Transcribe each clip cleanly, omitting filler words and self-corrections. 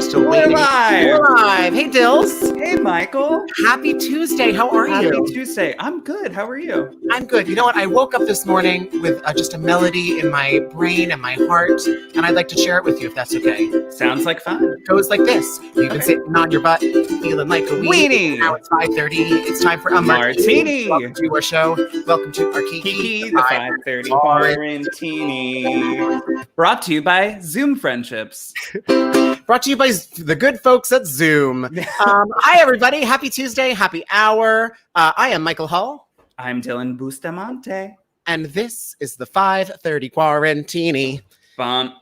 still We're waiting. live. We're live. Hey, Dills. Hey, Michael. Happy Tuesday. How are you? Happy Tuesday. I'm good. How are you? I'm good. You know what? I woke up this morning with just a melody in my brain and my heart, and I'd like to share it with you if that's okay. Sounds like fun. It goes like this. You've been sitting on your butt, feeling like a weenie. Now it's 5:30. It's time for a martini. Welcome to our show. Welcome to our Kiki, the 5:30 Quarantini. Brought to you by Zoom Friendships. Brought to you by the good folks at Zoom. Hi, everybody. Happy Tuesday. Happy hour. I am Michael Hull. I'm Dylan Bustamante. And this is the 5:30 Quarantini. Button.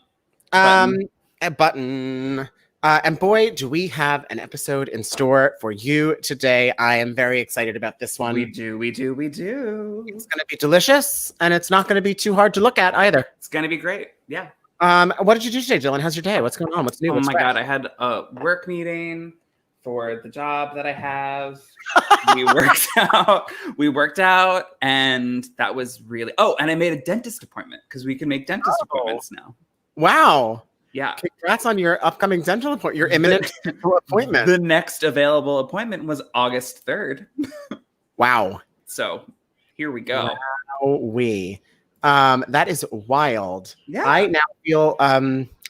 A button. And boy, do we have an episode in store for you today. I am very excited about this one. We do. It's going to be delicious, and it's not going to be too hard to look at either. It's going to be great. Yeah. What did you do today, Dylan? How's your day? What's going on? What's new? Oh What's my fresh? God. I had a work meeting for the job that I have. We worked out, and that was really, and I made a dentist appointment because we can make dentist appointments now. Wow. Yeah. Congrats on your upcoming dental appointment, your imminent dental appointment. The next available appointment was August 3rd. Wow. So here we go. That is wild. Yeah. I now feel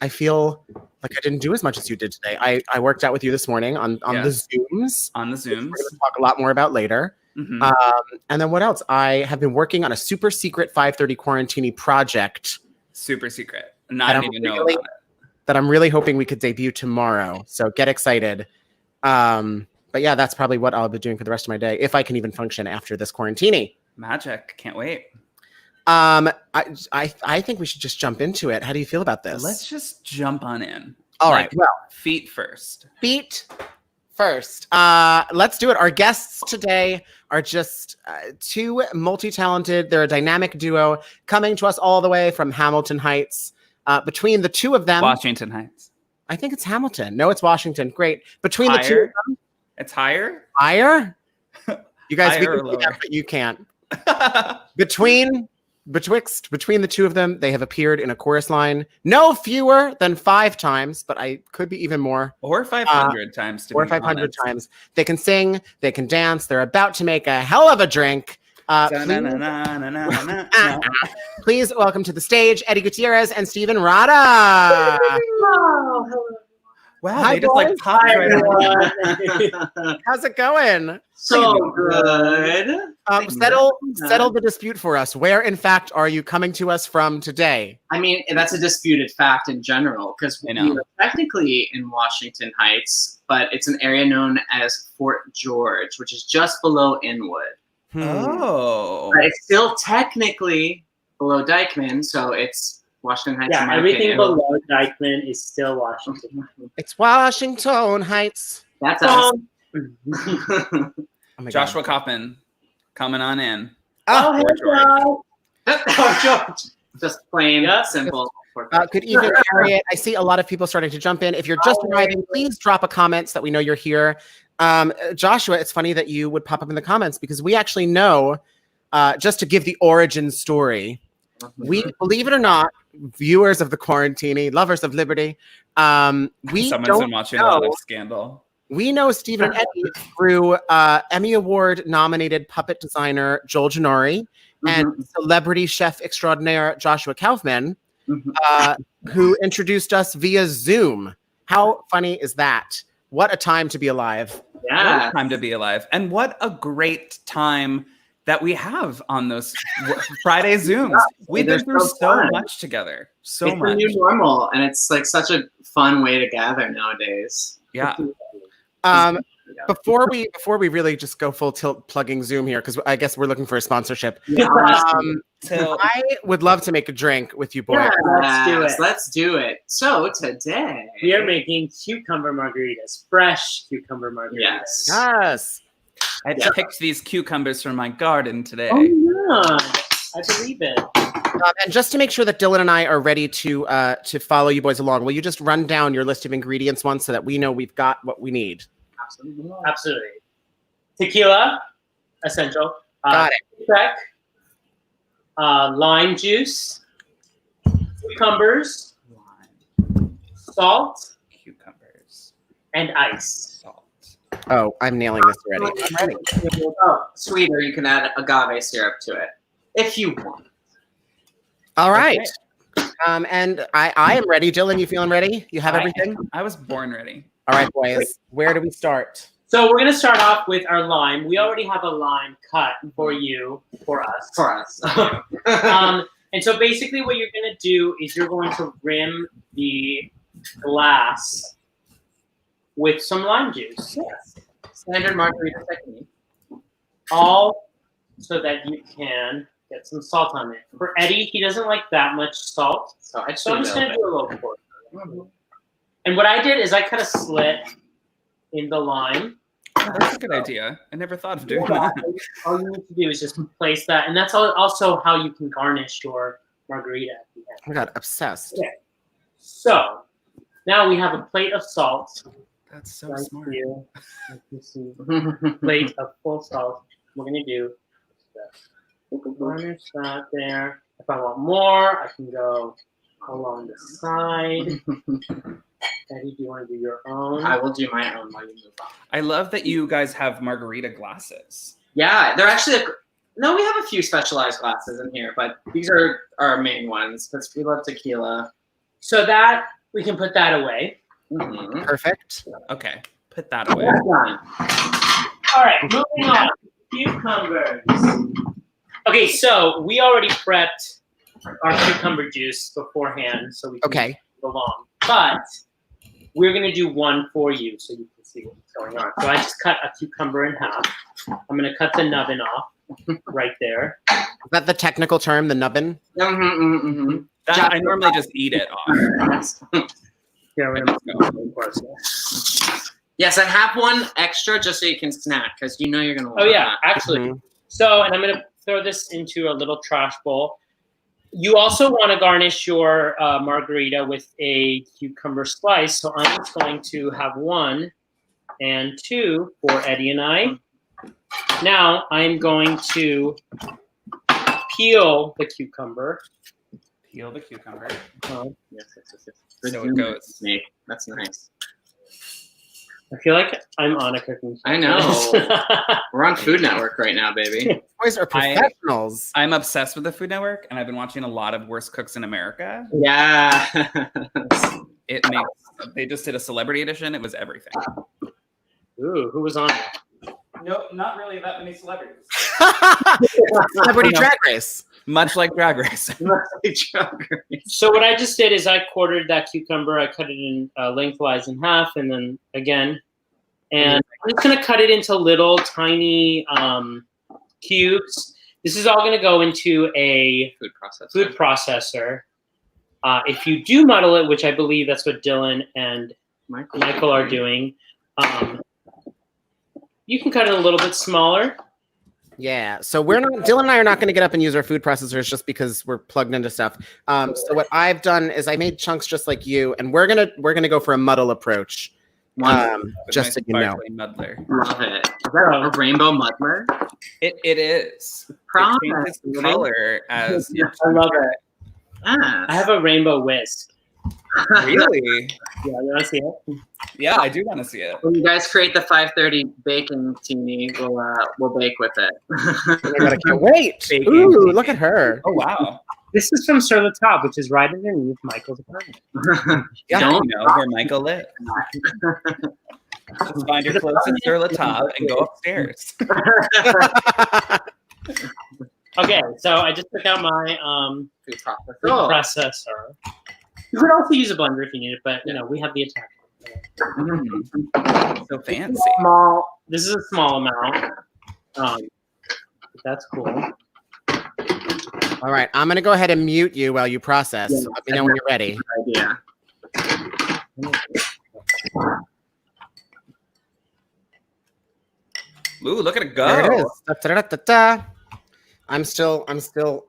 I feel like I didn't do as much as you did today. I worked out with you this morning on the Zooms. On the Zooms. We're going to talk a lot more about later. Mm-hmm. And then what else? I have been working on a super secret 5:30 Quarantini project. Super secret. I don't even know about it. That I'm really hoping we could debut tomorrow. So get excited. But yeah, that's probably what I'll be doing for the rest of my day, if I can even function after this Quarantini. Magic. Can't wait. I think we should just jump into it. How do you feel about this? Let's just jump on in. All right. Well, feet first. Let's do it. Our guests today are just two multi-talented. They're a dynamic duo coming to us all the way from Hamilton Heights. Between the two of them, Washington Heights. I think it's Hamilton. No, it's Washington. Great. Between the two of them, it's higher. Higher. You guys, higher we can see that, but you can't. Between the two of them, they have appeared in a chorus line no fewer than 5 times, but I could be even more. Or 500 times. Or 500 times. They can sing. They can dance. They're about to make a hell of a drink. Please welcome to the stage Eddie Gutierrez and Stephen Rada. Oh, hello. Wow, Hi, they just like popped right on. How's it going? So good. Settle the dispute for us. Where, in fact, are you coming to us from today? I mean, that's a disputed fact in general because we are technically in Washington Heights, but it's an area known as Fort George, which is just below Inwood. Oh. But it's still technically below Dykeman, so it's Washington Heights. Yeah, everything below Dykeman is still Washington. It's Washington Heights. That's us. Oh my Joshua God. Kaufman coming on in. Oh, George. Just plain, simple. Good evening, Harriet. I see a lot of people starting to jump in. If you're just arriving, please drop a comment so that we know you're here. Joshua, it's funny that you would pop up in the comments because we actually know, just to give the origin story, we, believe it or not, viewers of the Quarantini, lovers of liberty, Someone's been watching a lot of Scandal. We know Stephen and Eddie through Emmy Award nominated puppet designer Joel Janori and celebrity chef extraordinaire Joshua Kaufman, who introduced us via Zoom. How funny is that? What a time to be alive. Yeah. What a time to be alive. And what a great time that we have on those Friday Zooms. We've been through so much together. It's the new normal, and it's like such a fun way to gather nowadays. Yeah. Before we really just go full tilt plugging Zoom here, because I guess we're looking for a sponsorship. I would love to make a drink with you boys. Yeah, let's do it. So today we are making cucumber margaritas, fresh cucumber margaritas. Yes. I picked these cucumbers from my garden today. Oh yeah, I believe it. And just to make sure that Dylan and I are ready to follow you boys along, will you just run down your list of ingredients once so that we know we've got what we need? Absolutely. Tequila, essential. Got it. Lime juice, cucumbers, salt, Cucumbers. and ice. Salt. Oh, I'm nailing this already. I'm ready. Oh, sweeter, you can add agave syrup to it if you want. All right. And I am ready. Dylan, you feeling ready? You have everything? I was born ready. All right, boys. Where do we start? So we're going to start off with our lime. We already have a lime cut for us. And so basically what you're going to do is you're going to rim the glass with some lime juice. Yes. Standard margarita technique. All so that you can get some salt on it. For Eddie, he doesn't like that much salt. So I'm just going to do a little portion. And what I did is I cut a slit in the lime. That's a good idea. I never thought of doing that. All you need to do is just place that. And that's also how you can garnish your margarita at the end. Oh my God, obsessed. Okay. So now we have a plate of salt. That's so Right smart. here. Like you see, plate of full salt. What we're going to do is garnish that there. If I want more, I can go along the side. Eddie, do you want to do your own? I will do my own while you move on. I love that you guys have margarita glasses. Yeah, they're actually no. We have a few specialized glasses in here, but these are our main ones because we love tequila. So that we can put that away. Mm-hmm. Perfect. Okay, put that away. All right, moving on. Cucumbers. Okay, so we already prepped our cucumber juice beforehand, so we can go along. But we're going to do one for you so you can see what's going on. So I just cut a cucumber in half. I'm going to cut the nubbin off right there. Is that the technical term, the nubbin? That, I normally just eat it off. Yeah, we're going to Yes, I have one extra just so you can snack because you know you're going to want Oh, yeah, that. actually. So, and I'm going to throw this into a little trash bowl. You also want to garnish your margarita with a cucumber slice. So I'm just going to have 1 and 2 for Eddie and I. Now I'm going to peel the cucumber. Peel the cucumber. Yes. So it goes. That's nice. I feel like I'm on a cooking show. I know. We're on Food Network right now, baby. Boys are professionals. I'm obsessed with the Food Network, and I've been watching a lot of Worst Cooks in America. Yeah. They just did a celebrity edition. It was everything. Ooh, who was on it? No, not really that many celebrities. Celebrity Drag Race. Much like Drag Race. So what I just did is I quartered that cucumber. I cut it in lengthwise in half, and then again. And I'm just going to cut it into little tiny cubes. This is all going to go into a food processor. If you do muddle it, which I believe that's what Dylan and Michael are doing, you can cut it a little bit smaller. Yeah, so Dylan and I are not going to get up and use our food processors just because we're plugged into stuff. So what I've done is I made chunks just like you, and we're gonna go for a muddle approach. Just so you know. Muddler. Love it. Is that a rainbow muddler? It is. Promise. It changes color as I love it. Ah. I have a rainbow whisk. Really? Yeah, you want to see it? Yeah, I do want to see it. When you guys create the 5:30 baking teeny, we'll bake with it. Oh my God, I can't wait. Baking. Ooh, look at her. Oh wow. This is from Sur La Table, which is right underneath Michael's apartment. Yeah, don't know where Michael lives. Just find your closest Sur La Table and go upstairs. Okay, so I just took out my Food food processor. You could also use a blender if you need it, but we have the attachment. So fancy. This is a small amount. That's cool. All right, I'm going to go ahead and mute you while you process. Yeah, so let me know when you're ready. Idea. Ooh, look at it go. There it is. Da-da-da-da-da. I'm still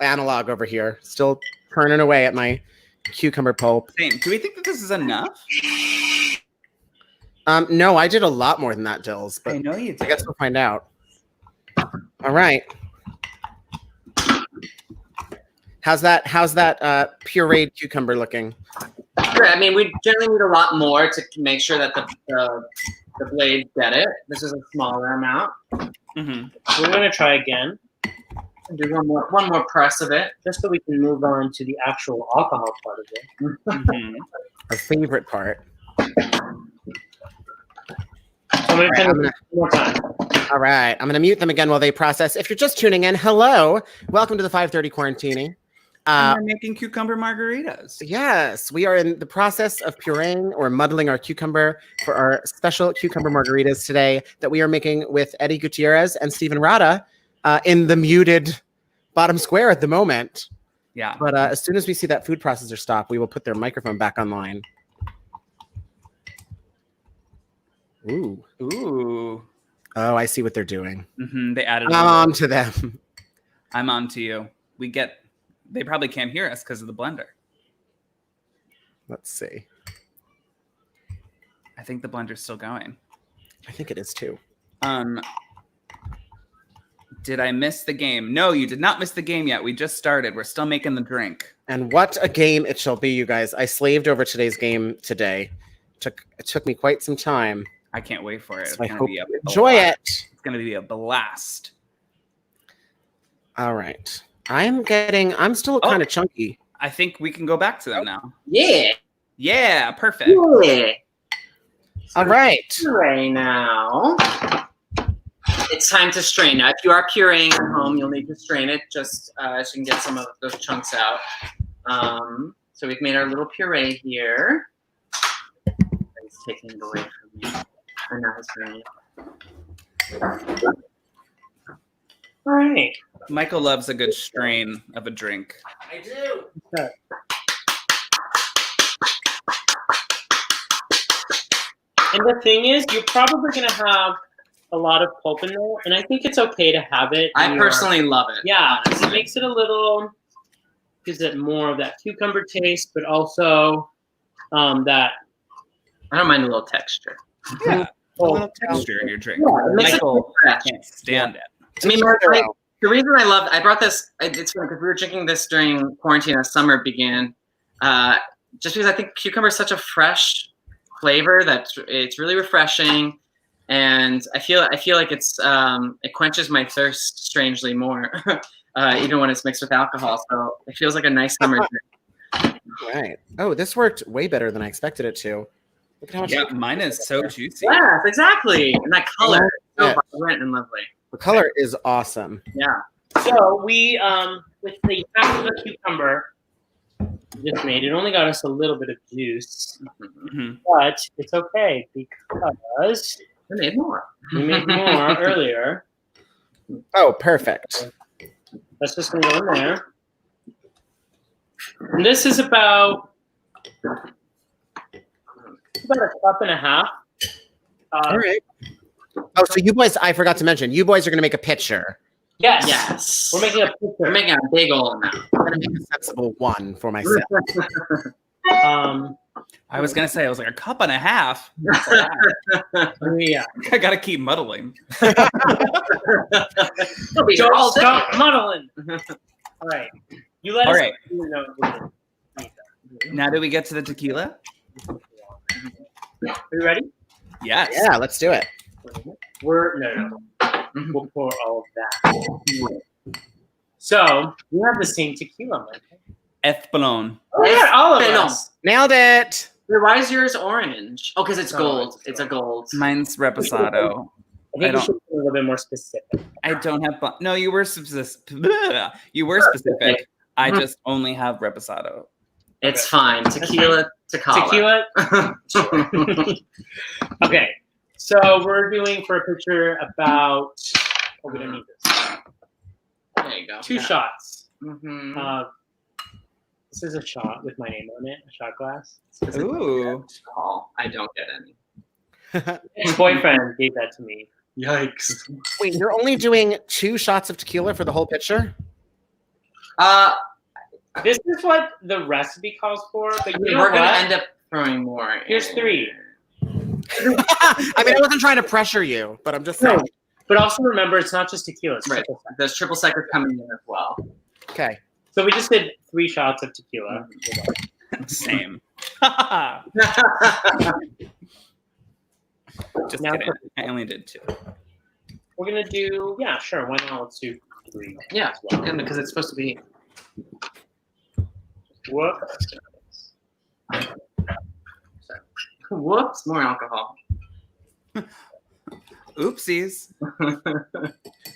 analog over here, still turning away at my cucumber pulp. Same. Do we think that this is enough? No, I did a lot more than that, Dills, but I know you did. I guess we'll find out. All right. How's that pureed cucumber looking? Yeah, I mean, we generally need a lot more to make sure that the blades get it. This is a smaller amount. Mm-hmm. We're gonna try again. Do one more press of it, just so we can move on to the actual alcohol part of it. Mm-hmm. Our favorite part. So I'm gonna one more time. All right, I'm going to mute them again while they process. If you're just tuning in, hello. Welcome to the 5:30 Quarantini. We're making cucumber margaritas. Yes, we are in the process of pureeing or muddling our cucumber for our special cucumber margaritas today that we are making with Eddie Gutierrez and Stephen Rada in the muted bottom square at the moment. Yeah. But as soon as we see that food processor stop, we will put their microphone back online. Ooh. Ooh. Oh, I see what they're doing. Mm-hmm. They added. I'm on to them. I'm on to you. They probably can't hear us because of the blender. Let's see. I think the blender's still going. I think it is too. Did I miss the game? No, you did not miss the game yet. We just started. We're still making the drink. And what a game it shall be, you guys. I slaved over today's game today. It took me quite some time. I can't wait for it. So I hope you enjoy it. It's going to be a blast. All right. I'm still kind of chunky. I think we can go back to them now. Yeah. Yeah, perfect. Yeah. All right. Right now, it's time to strain. Now, if you are pureeing at home, you'll need to strain it just so you can get some of those chunks out. So we've made our little puree here. He's taking it away from me. Or not his brain. All right. Michael loves a good strain of a drink. I do. Okay. And the thing is, you're probably going to have a lot of pulp in there, and I think it's okay to have it. I personally love it. Yeah, honestly. it makes it a little, gives it more of that cucumber taste, but also that. I don't mind a little texture. Yeah, a little texture in your drink. Yeah, it makes Michael it can't stand it. I mean, the reason I brought this, it's funny because we were drinking this during quarantine as summer began, just because I think cucumber is such a fresh flavor that it's really refreshing, and I feel like it's it quenches my thirst strangely more, even when it's mixed with alcohol. So it feels like a nice summer drink. Right. Oh, this worked way better than I expected it to. Look at how much. Yeah, mine is so juicy. Yes, exactly, and that color is so vibrant and lovely. The color is awesome. Yeah. So we, with the half of the cucumber we just made, it only got us a little bit of juice, but it's okay because We made more. we made more earlier. Oh, perfect. That's just gonna go in there. And this is about a cup and a half. All right. Oh, so you boys, I forgot to mention, you boys are going to make a pitcher. Yes. Yes. We're making a picture. We're making a big old amount. I'm going to make a sensible one for myself. I was gonna say it was like a cup and a half. Yeah. I gotta keep muddling. Stop muddling. All right. You let All us right. know. Now do we get to the tequila? Are you ready? Yes. Yeah, let's do it. No. We'll pour all of that. So we have the same tequila, Michael. Espolón. Oh yeah, all of us. Nailed it. Why is yours orange? Oh, because it's gold. It's a gold. Mine's reposado. I think we should be a little bit more specific. I don't have. No, you were specific. You were specific. I just only have reposado. It's fine. Tequila. Tequila. Okay, so we're doing for a picture about. Oh, we don't need this. There you go. 2 shots. Mm-hmm. This is a shot with my name on it. A shot glass. Ooh. I don't get any. His boyfriend gave that to me. Yikes. Wait, you're only doing 2 shots of tequila for the whole pitcher? This is what the recipe calls for, but you know we're going to what? end up throwing more. Here's 3. I mean, I wasn't trying to pressure you, but I'm just saying. But also remember, it's not just tequila. It's Right. triple sec. There's triple sec coming in as well. Okay. So we just did 3 shots of tequila. Same. Just Now kidding. I only did 2. We're gonna do, yeah, sure. Why not? Let's do 3. Yeah, as well. and because it's supposed to be. Whoops. Whoops, more alcohol. Oopsies.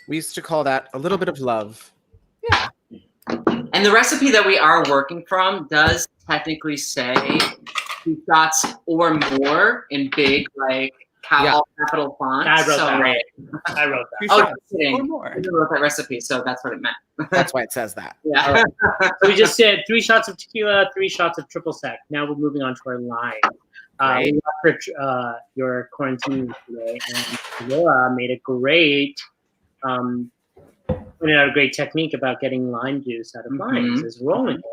We used to call that a little bit of love. And the recipe that we are working from does technically say 2 shots or more in big, like, all capital fonts. I wrote so, that. right. I wrote that. 3 Oh, shots just kidding. or more. I wrote that recipe, so that's what it meant. That's why it says that. Yeah. So we just said 3 shots of tequila, 3 shots of triple sec. Now we're moving on to our line. Right. We got your quarantine today, and Laura made a great, pointed out a great technique about getting lime juice out of limes. Is rolling it.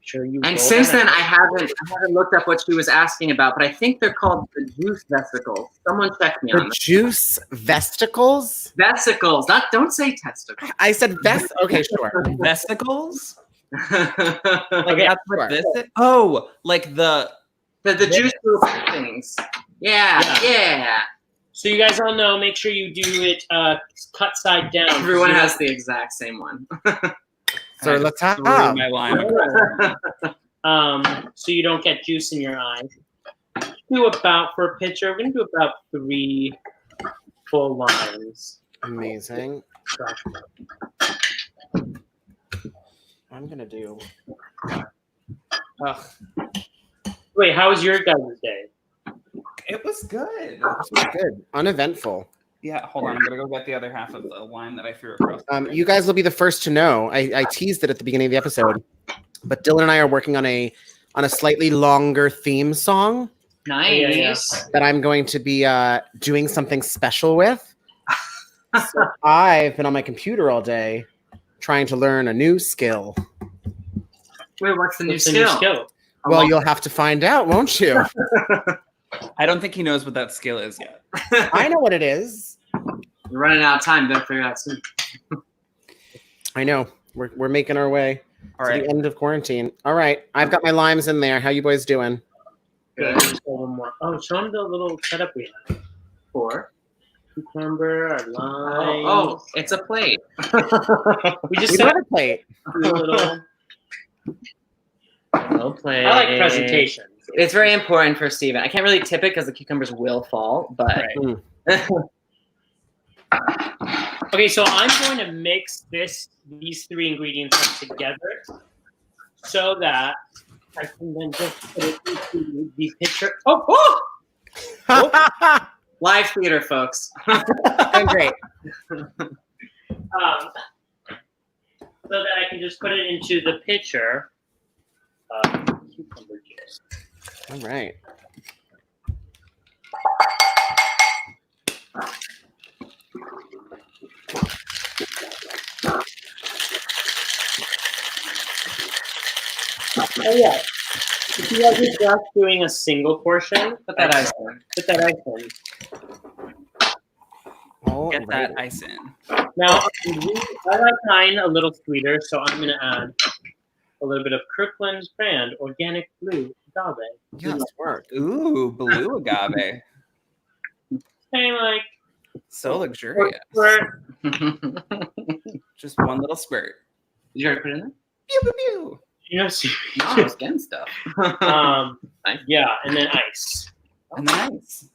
Sure you. And roll since that then, out. I haven't looked up what she was asking about, but I think they're called the juice vesicles. Someone check me on The this. juice vesicles? Vesicles. Don't say testicles. I said okay, sure. Vesicles? the Okay, That's what this is? Oh, like the juice group things. Yeah. So you guys all know. Make sure you do it cut side down. Everyone has the exact same one. So I let's just have. threw my line. So you don't get juice in your eyes. Do about for a pitcher. We're gonna do about 3 full limes. Amazing. I'm gonna do. Wait, how was your guys' day? It was good. Good. Uneventful. Yeah, hold on. I'm gonna go get the other half of the line that I threw across. You guys will be the first to know. I teased it at the beginning of the episode, but Dylan and I are working on a slightly longer theme song Nice. that I'm going to be doing something special with. So I've been on my computer all day trying to learn a new skill. Wait, what's the new What's the new skill? Well, you'll have to find out, won't you? I don't think he knows what that skill is yet. I know what it is. You're running out of time. Better figure it out soon. I know. We're making our way All to right. the end of quarantine. All right. I've got my limes in there. How you boys doing? Good. Just got one more. Oh, show them the little setup we have. 4. Cucumber, our lime. Oh, it's a plate. We just We set got up a plate. a little. No plate. I like presentations. It's very important for Steven. I can't really tip it because the cucumbers will fall, but Right. Okay, so I'm going to mix these 3 ingredients up together so that I can then just put it into the pitcher. Oh! live theater, folks. I'm great. So that I can just put it into the pitcher of cucumber juice. All right. Oh yeah. If you guys are just doing a single portion, Put that ice in. put that ice in. All Get right. that ice in. Now, I like mine a little sweeter, so I'm going to add a little bit of Kirkland's brand organic blue agave. Yes, work. Ooh, blue agave. Hey, like, So luxurious. we're Just one little squirt. Did you already put it in there? Pew, pew, pew. you know, No, I was getting stuff. yeah, and then ice. And then ice.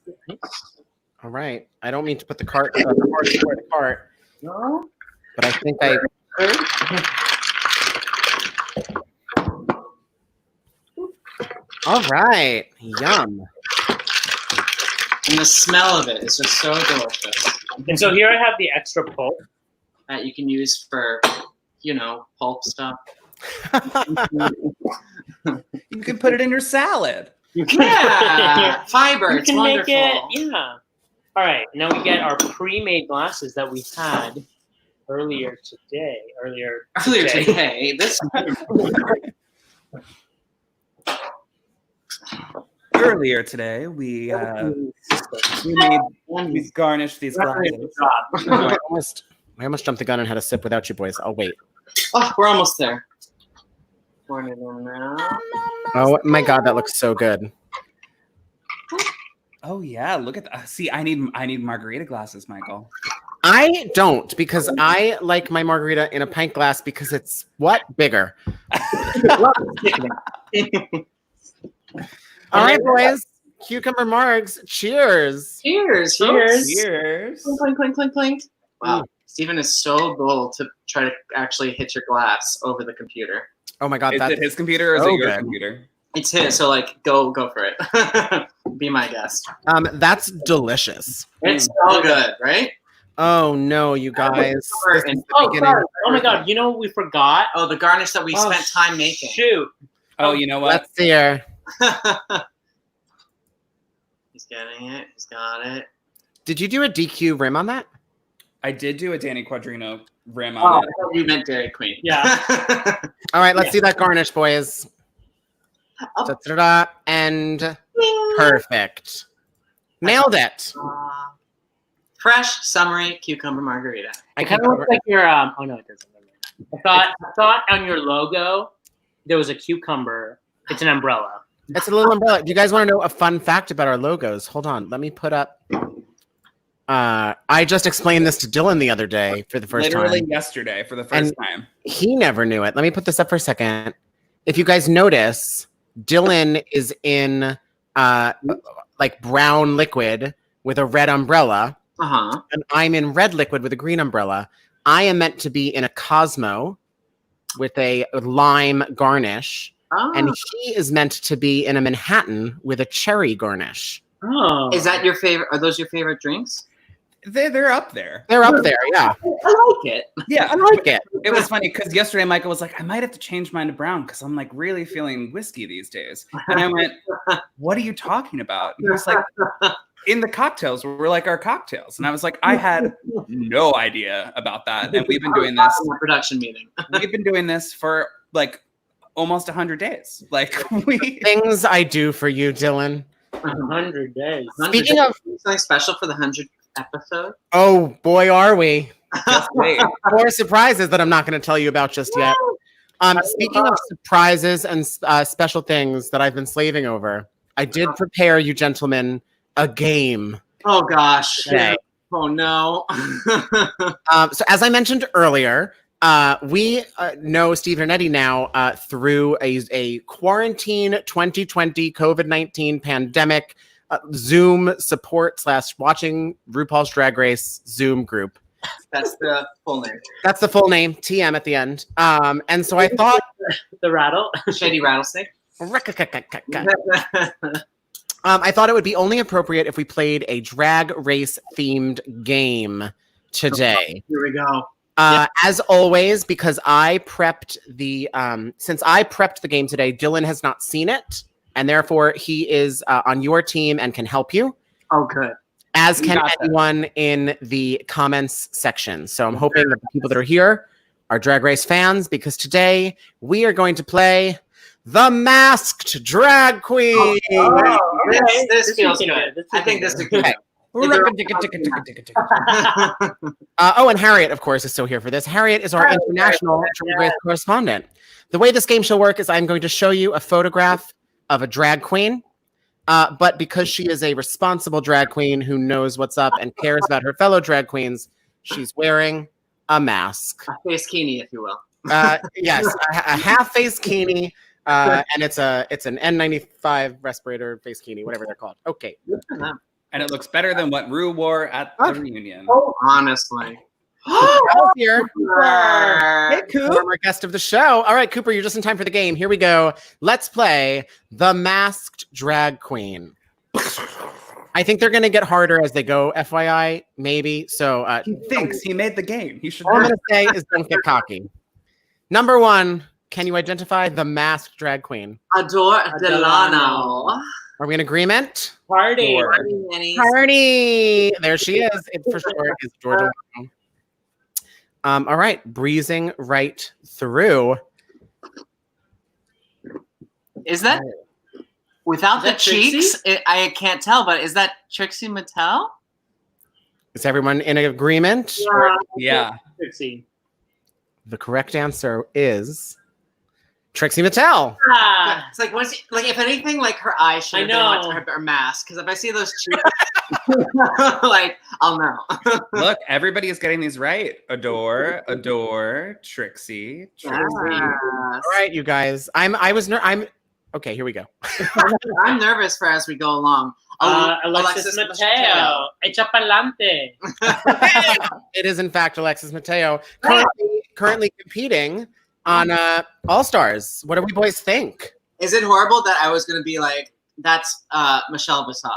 All right. I don't mean to put the cart before the cart, No. but I think I. All right. Yum. And the smell of it is just so delicious. And so here I have the extra pulp. That you can use for, pulp stuff. You can put it in your salad. Yeah, fiber. You It's can wonderful. make it, yeah. All right, now we get our pre-made glasses that we had earlier today. Earlier today, Earlier today, we garnished these glasses. I almost jumped the gun and had a sip without you boys. I'll wait. Oh, we're almost there. Pouring it in now. Oh my God, that looks so good. Oh yeah, look at that. See, I need margarita glasses, Michael. I don't, because I like my margarita in a pint glass because it's what? Bigger. All right, boys. Cucumber margs. Cheers. Cheers. Cheers. Cheers. Clink, clink, clink, clink. Wow. Stephen is so dull to try to actually hit your glass over the computer. Oh my God, Is that's it his computer or is so it your good. computer? It's his, so like go for it. Be my guest. That's delicious. It's so good, right? Oh no, you guys. This is the beginning. Sorry. Oh my God, you know what we forgot? Oh, the garnish that we Oh, spent time making. Shoot. Oh, you know what? Let's see here. He's getting it. He's got it. Did you do a DQ rim on that? I did do a Danny Quadrino rim Oh, on I thought you meant Dairy Queen. Yeah. All right, let's see that garnish, boys. Oh. Da-da-da, and perfect. Nailed it. Fresh, summery cucumber margarita. I It kind of looks like your oh no, it doesn't. I thought on your logo there was a cucumber. It's an umbrella. It's a little umbrella. Do you guys want to know a fun fact about our logos? Hold on, let me put up. I just explained this to Dylan the other day for the first literally time. yesterday for the first time. He never knew it. Let me put this up for a second. If you guys notice, Dylan is in like brown liquid with a red umbrella, and I'm in red liquid with a green umbrella. I am meant to be in a Cosmo with a lime garnish, and he is meant to be in a Manhattan with a cherry garnish. Oh. Is that your favorite? Are those your favorite drinks? They're up there. They're up there, yeah. I like it. Yeah, I like it. it was funny because yesterday Michael was like, I might have to change mine to brown because I'm like really feeling whiskey these days. And I went, what are you talking about? And he was like, in the cocktails, we're like our cocktails. And I was like, I had no idea about that. And we've been doing this. Production meeting. We've been doing this for like almost 100 days. Like Things I do for you, Dylan. 100 days. Speaking of something special for the 100th episode. Oh boy, are we. just wait. More surprises that I'm not going to tell you about just yet. Speaking of surprises and special things that I've been slaving over, I did prepare you gentlemen a game. Oh gosh. today. Oh no. So as I mentioned earlier, we know Steve and Eddie now through a quarantine 2020 COVID-19 pandemic Zoom support / watching RuPaul's Drag Race Zoom group. That's the full name. That's the full name, TM at the end. And so I thought The rattle. Shady Rattlesnake. I thought it would be only appropriate if we played a drag race themed game today. Here we go. As always, because I prepped since I prepped the game today, Dylan has not seen it, and therefore he is on your team and can help you. Oh, good. As can anyone in the comments section. So I'm hoping that the people that are here are Drag Race fans, because today we are going to play The Masked Drag Queen. This feels good. I think this is good. Okay. And Harriet, of course, is still here for this. Harriet is our international Drag Race correspondent. The way this game shall work is I'm going to show you a photograph of a drag queen. But because she is a responsible drag queen who knows what's up and cares about her fellow drag queens, she's wearing a mask. A face kini, if you will. Yes, a half-face kini, and it's an N95 respirator face kini, whatever they're called. Okay. And it looks better than what Rue wore at the reunion. Oh, honestly. Here. Hey, Coop. Former guest of the show. All right, Cooper, you're just in time for the game. Here we go. Let's play The Masked Drag Queen. I think they're going to get harder as they go, FYI, maybe. So He thinks he made the game. He should all I'm going to say is don't get cocky. Number 1, can you identify the masked drag queen? Adore Delano. Are we in agreement? Party. Party. There she is. It for sure is Georgia. All right, breezing right through. Is that without Is the that Trixie? cheeks? I can't tell, but is that Trixie Mattel? Is everyone in agreement? Yeah. Trixie. The correct answer is Trixie Mattel. Ah, It's like once, like if anything, like her eyes should have been I know. like her mask. Because if I see those cheeks, like I'll know. Look, everybody is getting these right. Adore, Trixie. Yes. All right, you guys. Okay, here we go. I'm nervous for as we go along. Alexis Mateo. Echa pa'lante. It is in fact Alexis Mateo, currently competing on All Stars. What do we boys think? Is it horrible that I was going to be like, that's Michelle Visage?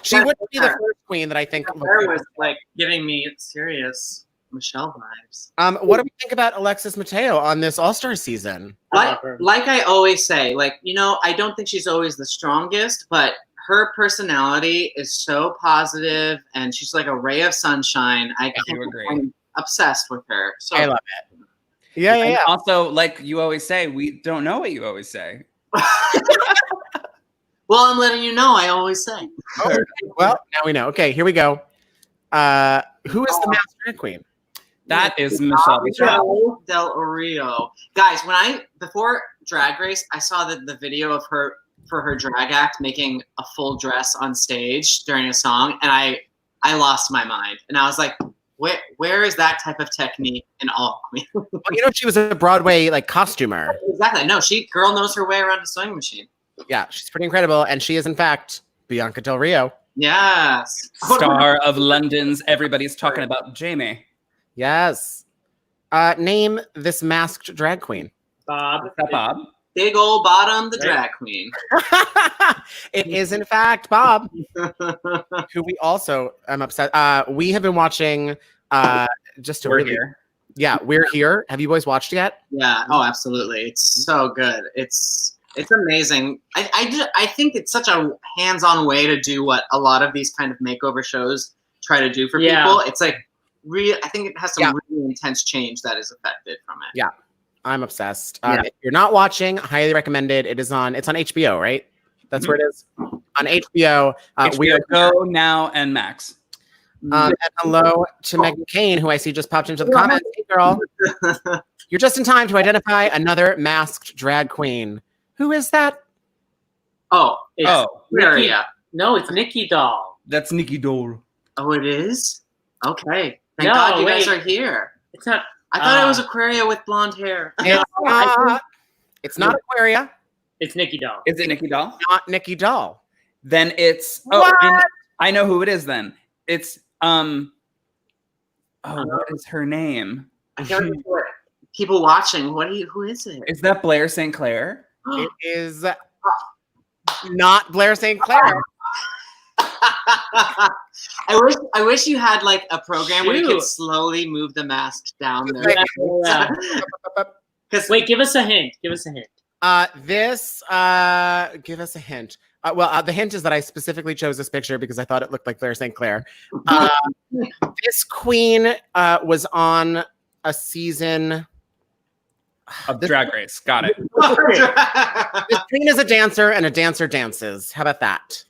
She wouldn't be the first queen that I think. Her was like giving me serious Michelle vibes. What do we think about Alexis Mateo on this All Star season? Like I always say, like, you know, I don't think she's always the strongest, but her personality is so positive and she's like a ray of sunshine. I do agree. I'm obsessed with her. So I love it. Yeah. And also, like you always say, we don't know what you always say. Well, I'm letting you know. I always say. Okay. Well, now we know. Okay, here we go. Who is the masked drag queen? That is Michelle Visage. Del Rio. Guys, before Drag Race, I saw the video of her for her drag act making a full dress on stage during a song, and I lost my mind. And I was like, where is that type of technique in all queen? Well, you know, she was a Broadway costumer. Exactly. No, girl knows her way around a sewing machine. Yeah, she's pretty incredible, and she is in fact Bianca Del Rio. Yes. Star of London's Everybody's Talking About Jamie. Yes. Name this masked drag queen. Bob. Is that Bob? Big old bottom, the drag queen. It is in fact Bob, who we also am upset. We have been watching just to We're really here. Yeah, We're Here. Have you boys watched yet? Yeah. Oh, absolutely. It's so good. It's amazing. I think it's such a hands-on way to do what a lot of these kind of makeover shows try to do for people. It's like I think it has some really intense change that is affected from it. Yeah. I'm obsessed. If you're not watching, highly recommended. It's on HBO, right? That's where it is. On HBO. HBO Go, Now, and Max. And hello to Megan Kane, who I see just popped into the comments. Hey, girl. You're just in time to identify another masked drag queen. Who is that? It's Nikki. Yeah. No, it's Nikki Doll. That's Nikki Doll. Oh, it is? Okay. Thank God you guys are here. It's not. I thought it was Aquaria with blonde hair. It's not Aquaria. It's Nikki Doll. Is it Nikki Doll? Not Nikki Doll. Then it's I know who it is then. It's what is her name? I can't remember. People watching, who is it? Is that Blair St. Clair? It is not Blair St. Clair. I wish you had like a program where you could slowly move the mask down there. Wait, give us a hint. Give us a hint. Give us a hint. The hint is that I specifically chose this picture because I thought it looked like Blair St. Clair. This queen was on a season of Drag Race. Got it. This queen is a dancer, and a dancer dances. How about that?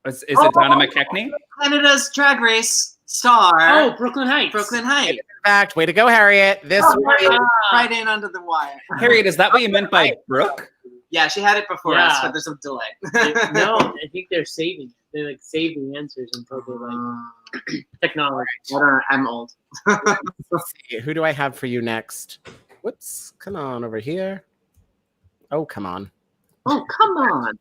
Is it Donna McKechnie? Canada's Drag Race star. Oh, Brooklyn Heights. Brooklyn Heights. In fact, way to go, Harriet. This right in under the wire. Harriet, is that what you meant by Brooke? Yeah, she had it before us, but there's a delay. No, I think they're saving. They like save the answers until they like technology. I'm old. Let's see. Who do I have for you next? Whoops! Come on over here. Oh, come on. Oh, come on.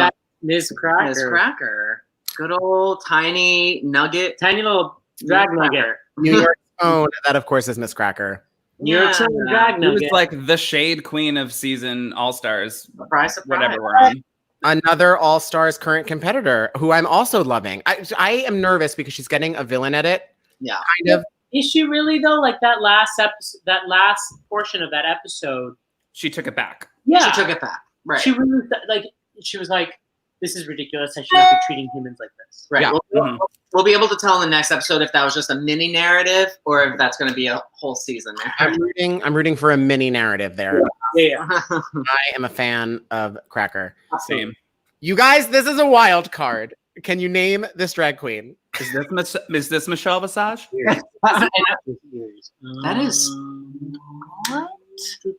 That's Ms. Cracker. Ms. Cracker. Good old tiny nugget. Tiny little drag nugget. New York's own. That, of course, is Miss Cracker. New York's own drag Who nugget. was like the shade queen of season All Stars. Surprise. Whatever we're on. Another All Stars current competitor who I'm also loving. I am nervous because she's getting a villain edit. Yeah. Kind of. Is she really though? Like that last episode, that last portion of that episode. She took it back. Yeah, She took it back. Right. She really she was like, "This is ridiculous. I should not be treating humans like this." Right. Yeah. We'll be able to tell in the next episode if that was just a mini narrative or if that's going to be a whole season there. I'm rooting for a mini narrative there. Yeah. I am a fan of Cracker. Same. You guys, this is a wild card. can you name this drag queen? Is this Michelle Visage? That is what?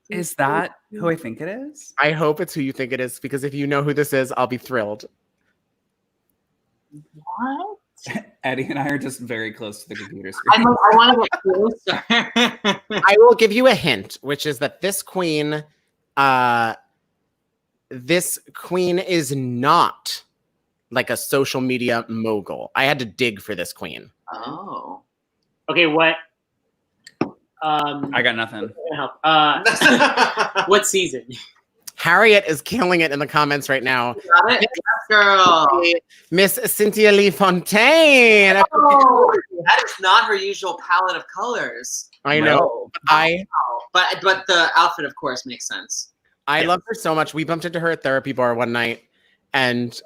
Is that who I think it is? I hope it's who you think it is, because if you know who this is, I'll be thrilled. What? Eddie and I are just very close to the computer screen. I want to get closer. I will give you a hint, which is that this queen is not like a social media mogul. I had to dig for this queen. Oh. Okay, what? I got nothing. Help. What season? Harriet is killing it in the comments right now. Got it? Yes, girl. Miss Cynthia Lee Fontaine. Oh, that is not her usual palette of colors. I know. But the outfit, of course, makes sense. I love her so much. We bumped into her at Therapy Bar one night, and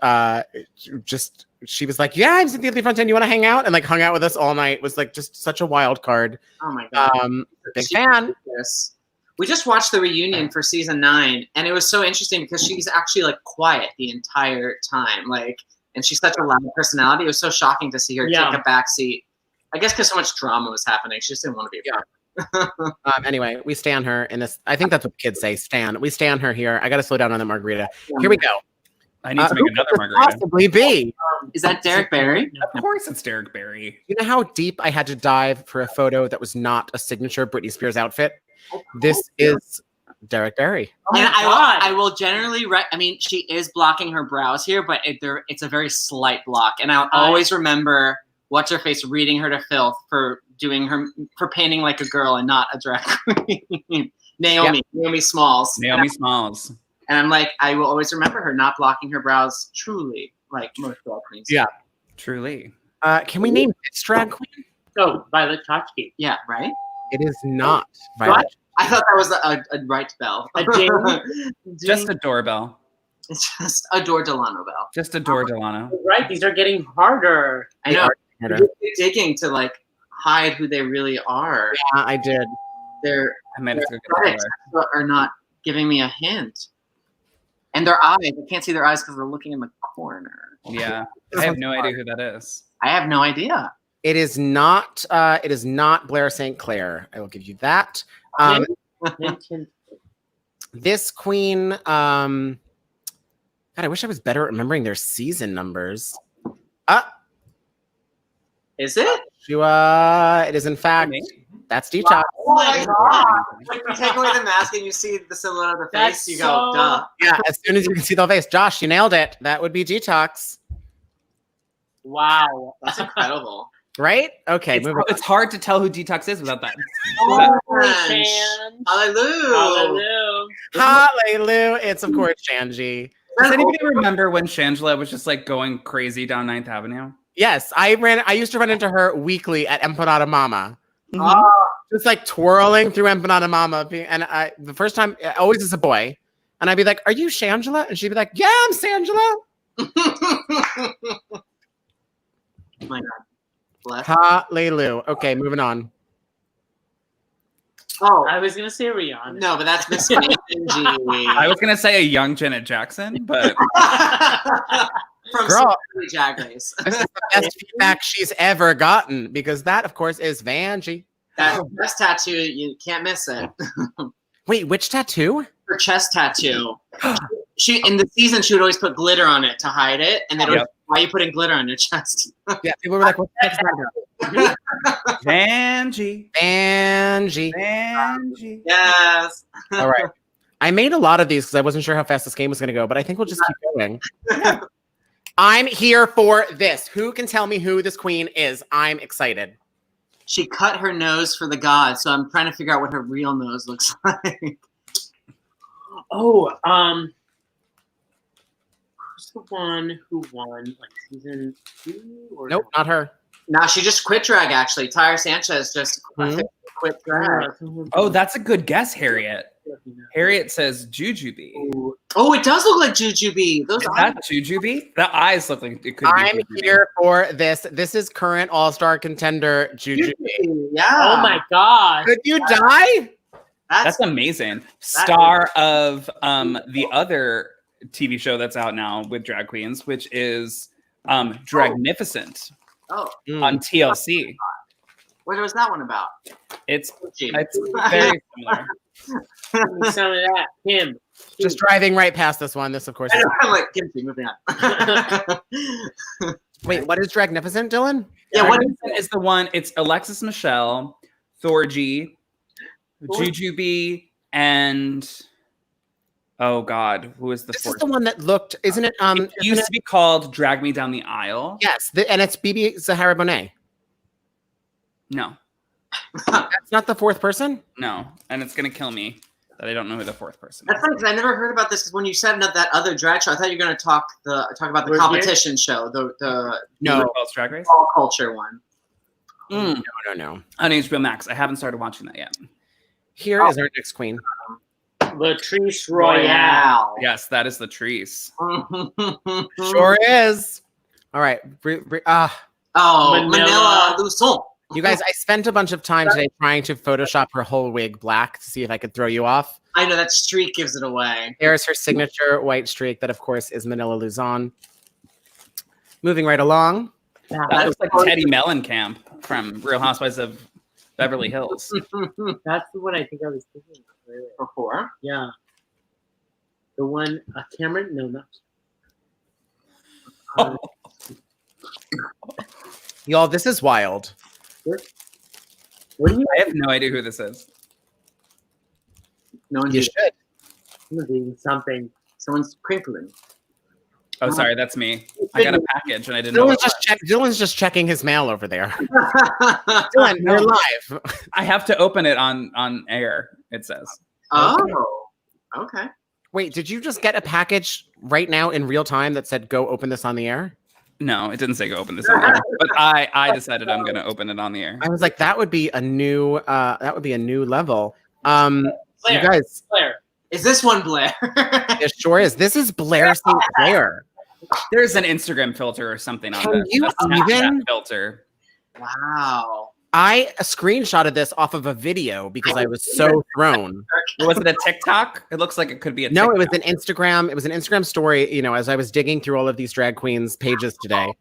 she was like, "Yeah, I'm Cynthia Lee Fontaine. You want to hang out?" And like hung out with us all night. It was like just such a wild card. Oh my god, big fan. We just watched the reunion for season 9, and it was so interesting because she's actually like quiet the entire time, like, and she's such a loud personality. It was so shocking to see her take a back seat. I guess because so much drama was happening, she just didn't want to be a part. Anyway, we stan her in this. I think that's what kids say. Stan. We stan her here. I got to slow down on the margarita. Here we go. I need to make another margarita. Possibly be. Is that Derek Barry? Of course, it's Derek Barry. You know how deep I had to dive for a photo that was not a signature Britney Spears outfit? This is Derek Barry. Oh and I will generally, I mean, she is blocking her brows here, but it's a very slight block. And I'll always remember what's her face reading her to filth for painting like a girl and not a drag queen. Naomi Smalls. Naomi Smalls. And I'm like, I will always remember her not blocking her brows truly, like most drag queens. Yeah. Truly. Can we name this drag queen? Oh, Violet Chachki. Yeah, right? It is not Violet. I thought that was a right bell. A ding. Just a doorbell. It's just a Dor Delano bell. Just a Dor Delano. Right, these are getting harder. I know. You're digging to like hide who they really are. Yeah, I did. Their critics are not giving me a hint. And their eyes, I can't see their eyes because they're looking in the corner. Yeah, I have no idea who that is. I have no idea. It is not. It is not Blair St. Clair. I will give you that. This queen. God, I wish I was better at remembering their season numbers. Is it? It is in fact. That's Detox. Oh my god! Like you take away the mask and you see the silhouette of the face, you go, duh. Yeah, as soon as you can see the face. Josh, you nailed it. That would be Detox. Wow, that's incredible. Right? Okay, it's hard to tell who Detox is without that. Hallelujah. Hallelujah. It's, of course, Shanji. Does anybody remember when Shangela was just like going crazy down 9th Avenue? Yes, I used to run into her weekly at Empanada Mama. Mm-hmm. Just like twirling through Empanada Mama. And the first time, always as a boy. And I'd be like, "Are you Shangela?" And she'd be like, "Yeah, I'm Shangela." Oh my God. Bless. Hallelujah. Okay, moving on. Oh, I was gonna say Rihanna. No, but that's Miss Angie. I was gonna say a young Janet Jackson, but from Girl, Drag Race. This is the best feedback she's ever gotten, because that, of course, is Vanjie. That chest tattoo, you can't miss it. Wait, which tattoo? Her chest tattoo. She in the season she would always put glitter on it to hide it, and then why are you putting glitter on your chest? Yeah, people were like, "What the heck is that?" Vanjie. Yes. All right. I made a lot of these because I wasn't sure how fast this game was going to go, but I think we'll just keep going. I'm here for this. Who can tell me who this queen is? I'm excited. She cut her nose for the gods, so I'm trying to figure out what her real nose looks like. Oh, who's the one who won like season 2? Or Nope, not her. No, she just quit drag, actually. Tyra Sanchez just quit drag. Oh, that's a good guess, Harriet. Harriet says Jujubee. Oh, it does look like Jujubee. Is that Jujubee? The eyes look like it could be. I'm here for this. This is current all-star contender Jujubee. Yeah. Oh my God. Could you die? That's amazing. Star of the other TV show that's out now with drag queens, which is Dragnificent Oh, on TLC. what was that one about? It's Gee. very similar. Give me some of that, Kim. Just driving right past this one. This, of course, I is... know, I'm like, kimchi, moving on. Wait, what is Dragnificent, Dylan? Yeah, what Dragnificent is the one? It's Alexis Michelle, Thorgy, Jujubee, and oh God, who is the This fourth? is the one that looked, isn't it? It used to be called Drag Me Down the Aisle. Yes, and it's Bibi Zahara Bonet. No, That's not the fourth person? no, and it's gonna kill me that I don't know who the fourth person That's is. funny because I never heard about this. Because when you said that other drag show, I thought you were going to talk about the We're competition show, the No. RuPaul's Drag Race. all culture one. No. On HBO Max. I haven't started watching that yet. Here is our next queen. Latrice Royale. Yes, that is Latrice. Sure is. All right. Oh, Manila Luzon. You guys, I spent a bunch of time today trying to Photoshop her whole wig black to see if I could throw you off. I know that streak gives it away. There's her signature white streak that, of course, is Manila Luzon. Moving right along. That looks like Teddy Mellencamp from Real Housewives of Beverly Hills. That's the one I think I was thinking of earlier. Before? Yeah. The one, Cameron? No, not. Y'all, this is wild. What do you I have no idea who this is. No one You did. should. doing something? Someone's crinkling. Oh, sorry, that's me. I got a package and I didn't know. Dylan's just checking his mail over there. Dylan, you're live. I have to open it on air, it says. Oh, okay. Wait, did you just get a package right now in real time that said go open this on the air? No, it didn't say go open this on the air. But I decided I'm gonna open it on the air. I was like, that would be a new level. Blair. You guys, Blair. Is this one Blair? it sure is. This is Blair St. Clair. There's an Instagram filter or something on Can this. you A Snapchat even? filter. Wow. I screenshotted this off of a video because I was so thrown. Was it a TikTok? It looks like it could be a No, TikTok. it was an Instagram. It was an Instagram story. You know, as I was digging through all of these drag queens' pages today,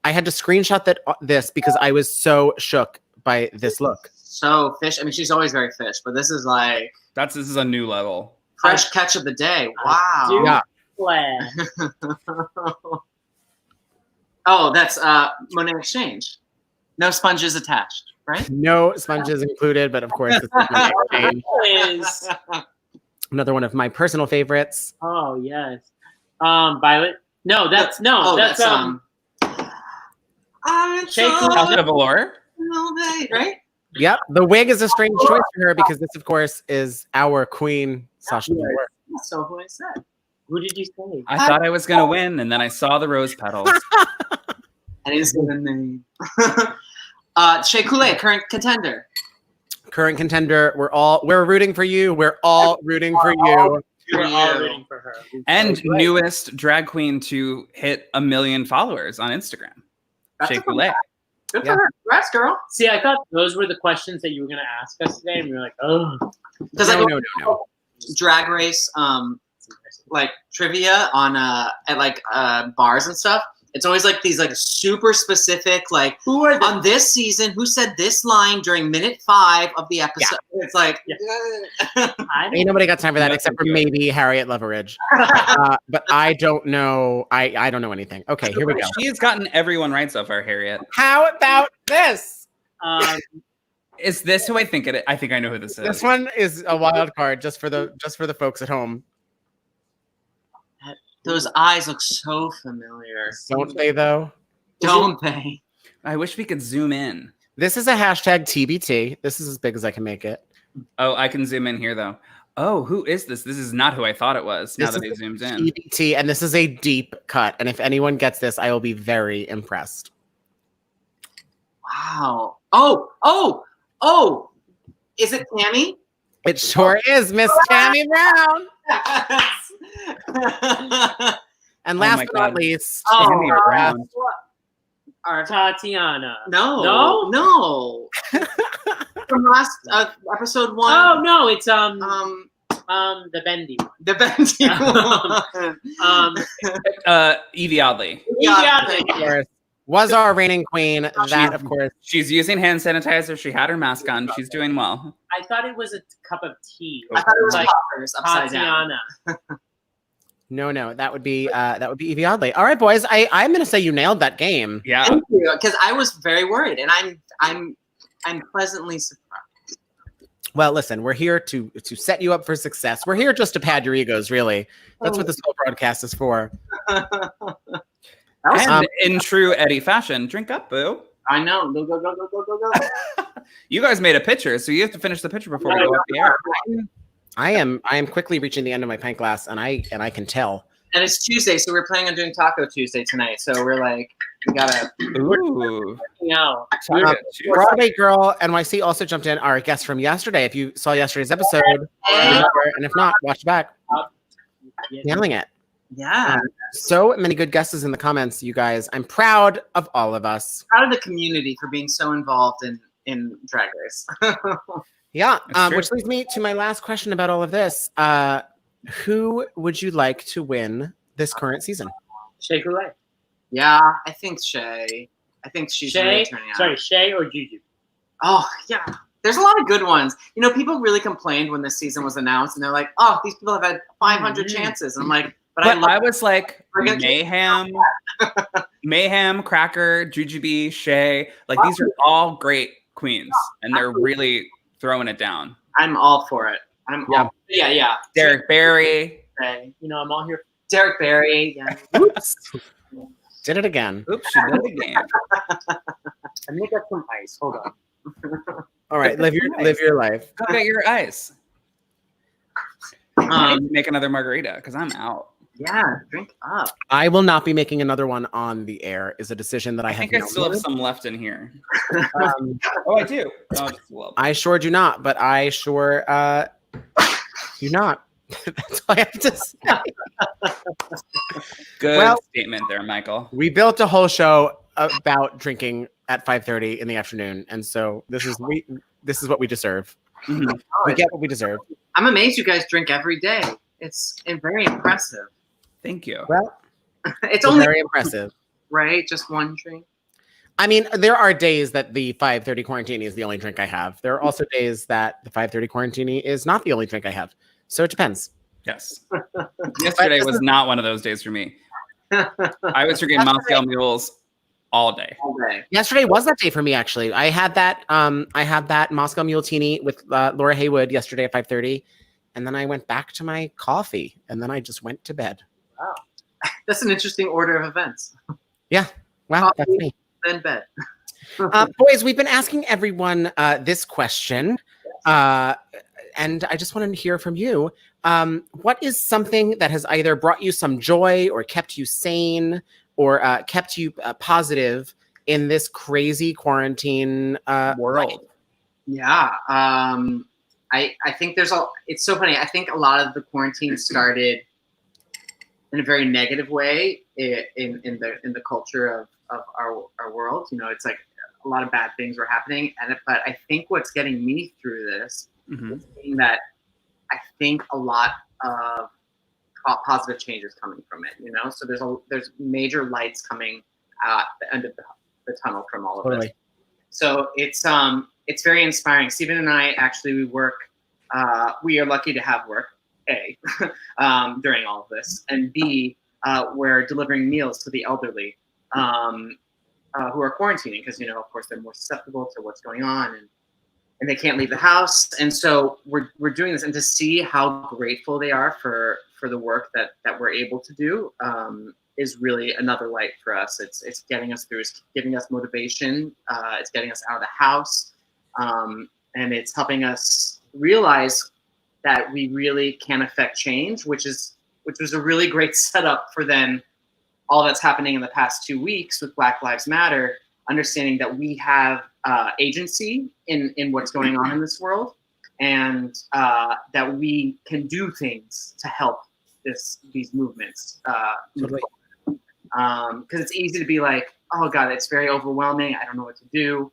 I had to screenshot this because I was so shook by this look. So fish. I mean, she's always very fish, but this is like This is a new level. fresh catch of the day. Wow. Yeah. Blair. Oh, that's Monet Exchange. No sponges attached, right? No sponges included, but of course, this is my exchange. Is Another one of my personal favorites. oh yes. Violet. No, that's that's Shake Tasha Velour? right? Yep, the wig is a strange choice for her because this, of course, is our queen, Sasha Velour. That's so who I said. Who did you say? I thought I was gonna win, and then I saw the rose petals. I didn't say the name. Shea Coulee, current contender. Current contender. We're rooting for you. We're all rooting for you. We're all rooting for her. And newest drag queen to hit 1 million followers on Instagram. Shea Coulee. Good for her. Congrats, girl. See, I thought those were the questions that you were going to ask us today, and we were like, oh. Because No. Drag Race, like trivia on at like bars and stuff. It's always like these like super specific like Who are on this season who said this line during minute 5 of the episode. Yeah. It's like Ain't nobody got time for that except for maybe Harriet Loveridge. But I don't know. I don't know anything. Okay, here we go. She has gotten everyone right so far, Harriet. How about this? Is this who I think it is? I think I know who this is. This one is a wild card just for the folks at home. those eyes look so familiar. Don't they though? Don't they? I wish we could zoom in. This is a hashtag TBT. This is as big as I can make it. Oh, I can zoom in here though. Oh, who is this? This is not who I thought it was. Now that it zooms in. TBT, and this is a deep cut. And if anyone gets this, I will be very impressed. Wow. Oh! Is it Tammy? It sure is, Miss Tammy Brown. And last my but not God. least, Tammy Brown. Tatiana. No. From last episode 1. Oh no, it's The bendy one. The bendy one. Evie Oddly. Yeah. Of course, was our reigning queen. That, of course. She's using hand sanitizer. She had her mask on. She's doing well. I thought it was a cup of tea. I thought it was like poppers upside down. Tatiana. No, that would be Evie Oddly. All right, boys. I'm gonna say you nailed that game. Yeah. Thank you, because I was very worried, and I'm pleasantly surprised. Well, listen, we're here to set you up for success. We're here just to pad your egos, really. That's what this whole broadcast is for. And in true Eddie fashion, drink up, boo. I know. Go. You guys made a pitcher, so you have to finish the pitcher before we go off the air. I am quickly reaching the end of my pint glass, and I can tell. And it's Tuesday, so we're planning on doing Taco Tuesday tonight. So we're like, we gotta. Ooh. No. Broadway Girl NYC also jumped in, our guest from yesterday. If you saw yesterday's episode, and if not, watch it back. Nailing it. Yeah. So many good guesses in the comments, you guys. I'm proud of all of us. Proud of the community for being so involved in Drag Race. Yeah, That's which leads me to my last question about all of this. Who would you like to win this current season? Shea Coulee. Yeah, I think Shay. I think she's really turning out. Sorry, Shea or Juju? Oh, yeah. There's a lot of good ones. You know, people really complained when this season was announced, and they're like, oh, these people have had 500 chances. And I'm like, but I was like, Mayhem, Cracker, Jujubee, Shay. Like, these are all great queens, and they're really throwing it down. I'm all for it. Yeah. Derek Barry. Okay. You know, I'm all here. Derek Barry. Yeah. Oops. Did it again. Oops, she did it again. I'm gonna get some ice. Hold on. All right, live your life. Go get your ice. Make another margarita because I'm out. Yeah, drink up. I will not be making another one on the air. Is a decision that I think have. I still have some left in here. Oh, I do. Oh, just a little. I sure do not, but I sure do not. That's all I have to say. Good statement there, Michael. We built a whole show about drinking at 5:30 in the afternoon, and so this is what we deserve. Mm-hmm. We get what we deserve. I'm amazed you guys drink every day. It's very impressive. Thank you. Well, it's only very impressive, right? Just one drink. I mean, there are days that the 5:30 Quarantini is the only drink I have. There are also days that the 5:30 Quarantini is not the only drink I have. So it depends. Yes. Yesterday was not one of those days for me. I was drinking Moscow Mules all day. Yesterday was that day for me, actually. I had that Moscow Mule Teeny with Laura Haywood yesterday at 5:30, and then I went back to my coffee, and then I just went to bed. Wow. That's an interesting order of events. Yeah. Wow, that's me. Then bed. Boys, we've been asking everyone this question, and I just want to hear from you. What is something that has either brought you some joy or kept you sane or kept you positive in this crazy quarantine world? Right. Yeah. I think it's so funny. I think a lot of the quarantine started in a very negative way in the culture of our world. You know, it's like a lot of bad things were happening. But I think what's getting me through this is seeing that I think a lot of positive change is coming from it, you know? So there's major lights coming at the end of the tunnel from all of this. So it's very inspiring. Stephen and I actually, we are lucky to have work, A, during all of this, and B, we're delivering meals to the elderly who are quarantining because, you know, of course, they're more susceptible to what's going on and they can't leave the house. And so we're doing this, and to see how grateful they are for the work that we're able to do is really another light for us. It's getting us through, it's giving us motivation, it's getting us out of the house, and it's helping us realize that we really can affect change, which was a really great setup for then all that's happening in the past 2 weeks with Black Lives Matter, understanding that we have agency in what's going on in this world, and that we can do things to help these movements. Because it's easy to be like, oh God, it's very overwhelming. I don't know what to do.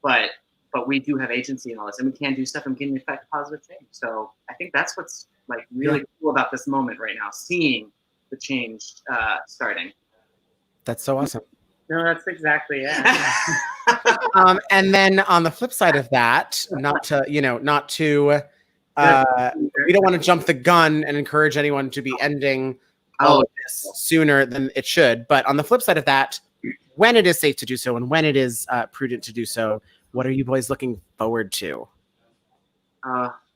But but we do have agency in all this, and we can do stuff and we can affect positive change. So I think that's what's like really cool about this moment right now, seeing the change starting. That's so awesome. No, that's exactly it. And then on the flip side of that, we don't want to jump the gun and encourage anyone to be ending all of this sooner than it should. But on the flip side of that, when it is safe to do so and when it is prudent to do so, what are you boys looking forward to?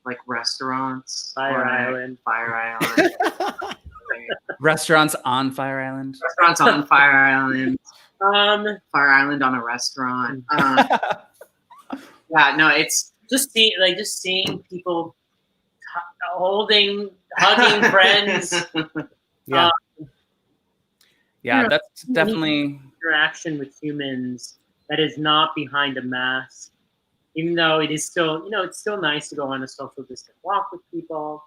Like restaurants, Fire Island. Restaurants on Fire Island. Restaurants on Fire Island. Fire Island on a restaurant. Yeah, no, it's just seeing people hugging friends. Yeah. That's definitely interaction with humans that is not behind a mask. Even though it is still, it's still nice to go on a social distance walk with people.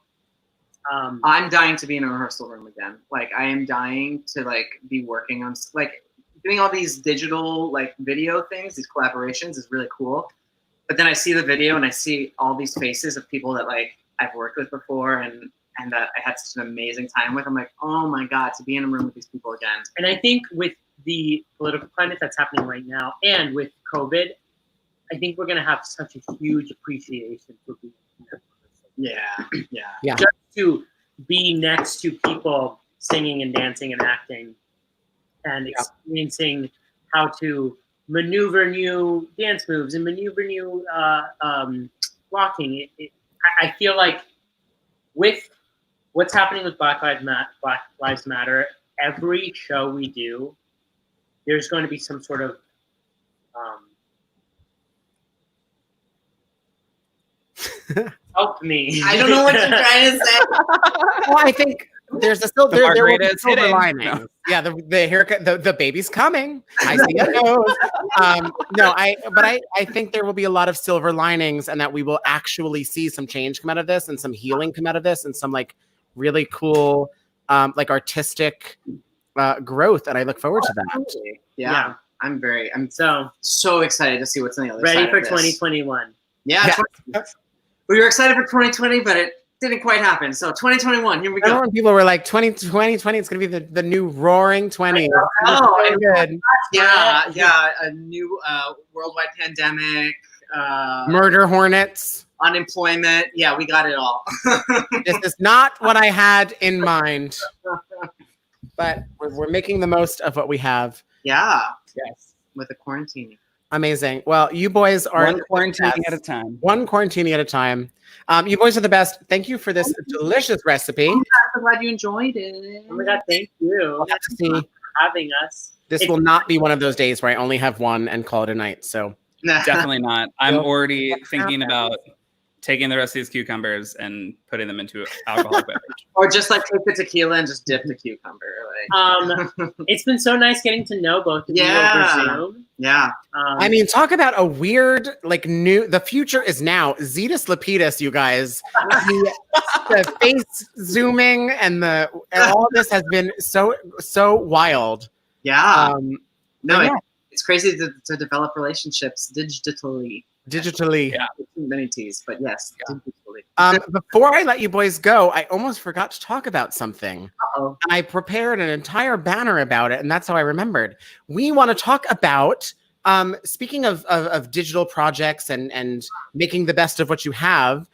I'm dying to be in a rehearsal room again. Like, I am dying to be working on doing all these digital video things. These collaborations is really cool. But then I see the video and I see all these faces of people that I've worked with before and that I had such an amazing time with. I'm like, oh my God, to be in a room with these people again. And I think with the political climate that's happening right now and with COVID, I think we're going to have such a huge appreciation for being here. Yeah. Just to be next to people singing and dancing and acting and experiencing how to maneuver new dance moves and maneuver new walking. I feel like with what's happening with Black Lives Matter, every show we do, there's going to be some sort of help me. I don't know what you're trying to say. Well, I think there's a silver lining. No. Yeah, the haircut, the baby's coming. I see it. I think there will be a lot of silver linings, and that we will actually see some change come out of this, and some healing come out of this, and some really cool artistic growth. And I look forward to that. Yeah. I'm so excited to see what's on the other side. Ready for 2021. Yeah. We were excited for 2020, but it didn't quite happen. So 2021, here we go. When people were like 2020, it's going to be the new roaring 20. Oh, good. Yeah. A new worldwide pandemic. Murder hornets. Unemployment. Yeah, we got it all. This is not what I had in mind. But we're making the most of what we have. Yeah. Yes. With the quarantine. Amazing. Well, you boys are one quarantini at a time. One quarantini at a time. You boys are the best. Thank you for this delicious recipe. I'm so glad you enjoyed it. Oh my God, thank you for having us. This will not be one of those days where I only have one and call it a night. So definitely not. I'm already thinking about taking the rest of these cucumbers and putting them into alcoholic beverage. Or just take the tequila and just dip the cucumber. It's been so nice getting to know both of you over Zoom. Yeah. I mean, talk about a weird, the future is now. Zetus Lapidus, you guys. The face zooming and all of this has been so wild. Yeah. It's crazy to develop relationships digitally. Yeah. Many T's, but yes, digitally. Before I let you boys go, I almost forgot to talk about something. Uh-oh. And I prepared an entire banner about it, and that's how I remembered. We want to talk about, speaking of digital projects and making the best of what you have,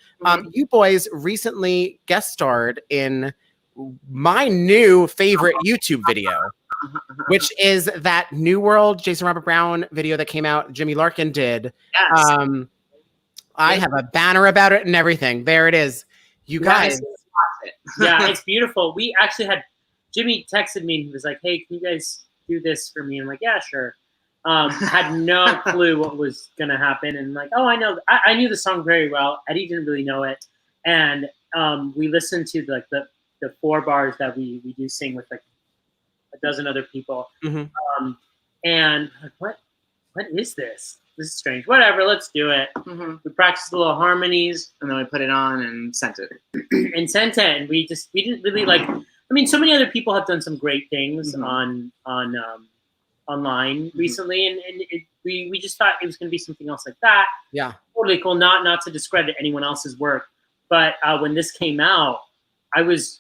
you boys recently guest starred in my new favorite YouTube video, which is that New World Jason Robert Brown video that came out, Jimmy Larkin did. Yes. I have a banner about it and everything. There it is. You guys. Yeah, it's beautiful. We actually had Jimmy texted me and he was like, hey, can you guys do this for me? I'm like, yeah, sure. Had no clue what was going to happen. And like, oh, I know. I knew the song very well. Eddie didn't really know it. And we listened to the 4 bars that we do sing with a dozen other people. Mm-hmm. And like, what is this? This is strange. Whatever, let's do it. Mm-hmm. We practiced the little harmonies. And then we put it on and sent it. And we didn't really so many other people have done some great things on online recently, and we just thought it was going to be something else like that. Yeah, totally cool. Not to discredit anyone else's work, but when this came out, I was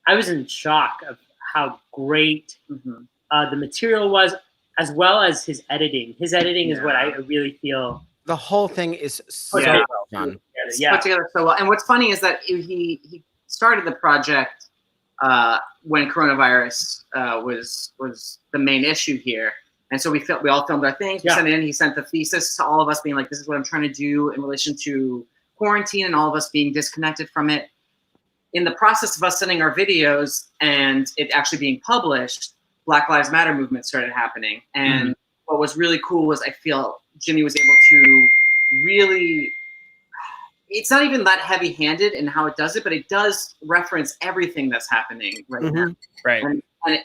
in shock of how great the material was, as well as his editing. His editing is what I really feel. the whole thing is so Yeah. well done. Put together so well. And what's funny is that he started the project when coronavirus was the main issue here. And so we all filmed our things. We sent it in. He sent the thesis to all of us, being like, "This is what I'm trying to do in relation to quarantine," and all of us being disconnected from it. In the process of us sending our videos and it actually being published, Black Lives Matter movement started happening. And what was really cool was I feel Jimmy was able to really, it's not even that heavy-handed in how it does it, but it does reference everything that's happening right now. Right.